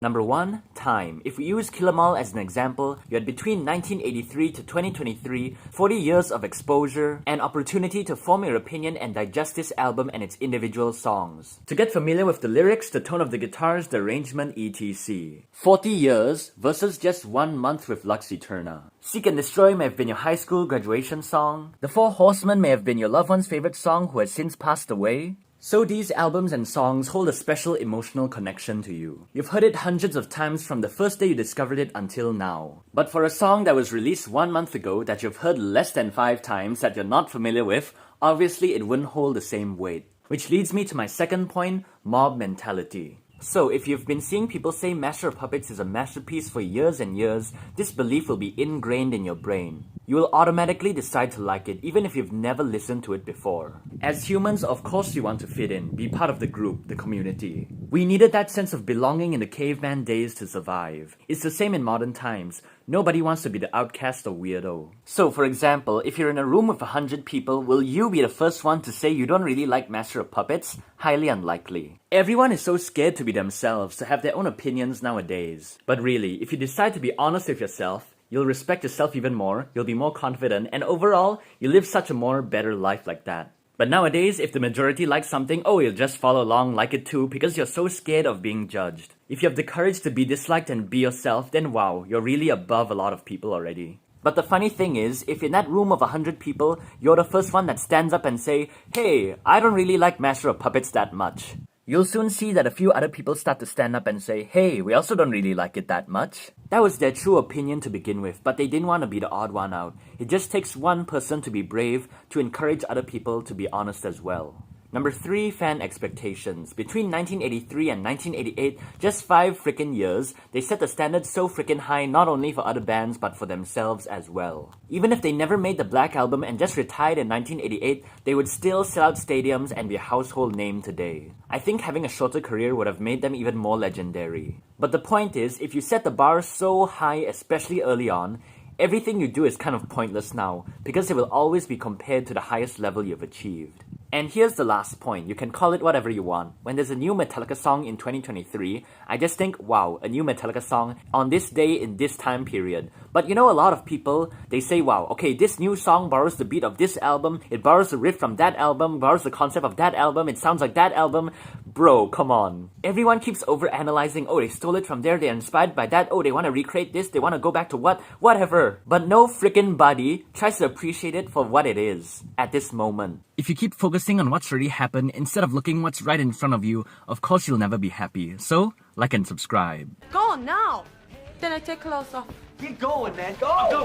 Number 1. Time. If we use Kill 'Em All as an example, you had between 1983 to 2023, 40 years of exposure and opportunity to form your opinion and digest this album and its individual songs. To get familiar with the lyrics, the tone of the guitars, the arrangement, etc. 40 years versus just 1 month with Lux Eterna. Seek and Destroy may have been your high school graduation song. The Four Horsemen may have been your loved one's favorite song who has since passed away. So these albums and songs hold a special emotional connection to you. You've heard it hundreds of times from the first day you discovered it until now. But for a song that was released 1 month ago that you've heard less than 5 times that you're not familiar with, obviously it wouldn't hold the same weight. Which leads me to my second point, mob mentality. So, if you've been seeing people say Master of Puppets is a masterpiece for years and years, this belief will be ingrained in your brain. You will automatically decide to like it, even if you've never listened to it before. As humans, of course you want to fit in, be part of the group, the community. We needed that sense of belonging in the caveman days to survive. It's the same in modern times. Nobody wants to be the outcast or weirdo. So, for example, if you're in a room with 100 people, will you be the first one to say you don't really like Master of Puppets? Highly unlikely. Everyone is so scared to be themselves, to have their own opinions nowadays. But really, if you decide to be honest with yourself, you'll respect yourself even more, you'll be more confident, and overall, you live such a more better life like that. But nowadays, if the majority likes something, you'll just follow along, like it too, because you're so scared of being judged. If you have the courage to be disliked and be yourself, then wow, you're really above a lot of people already. But the funny thing is, if in that room of 100 people, you're the first one that stands up and say, "Hey, I don't really like Master of Puppets that much," you'll soon see that a few other people start to stand up and say, "Hey, we also don't really like it that much." That was their true opinion to begin with, but they didn't want to be the odd one out. It just takes one person to be brave, to encourage other people to be honest as well. Number 3, fan expectations. Between 1983 and 1988, just 5 frickin' years, they set the standard so frickin' high not only for other bands but for themselves as well. Even if they never made the Black Album and just retired in 1988, they would still sell out stadiums and be a household name today. I think having a shorter career would have made them even more legendary. But the point is, if you set the bar so high, especially early on, everything you do is kind of pointless now, because it will always be compared to the highest level you've achieved. And here's the last point, you can call it whatever you want. When there's a new Metallica song in 2023, I just think, wow, a new Metallica song on this day in this time period. But you know, a lot of people, they say, wow, okay, this new song borrows the beat of this album, it borrows the riff from that album, borrows the concept of that album, it sounds like that album. Bro, come on. Everyone keeps overanalyzing, they stole it from there, they're inspired by that, they want to recreate this, they want to go back to whatever. But no frickin' body tries to appreciate it for what it is at this moment. If you keep focusing on what's already happened instead of looking what's right in front of you, of course you'll never be happy. So, like and subscribe. Go on now! Then I take clothes off. Keep going, man. Go!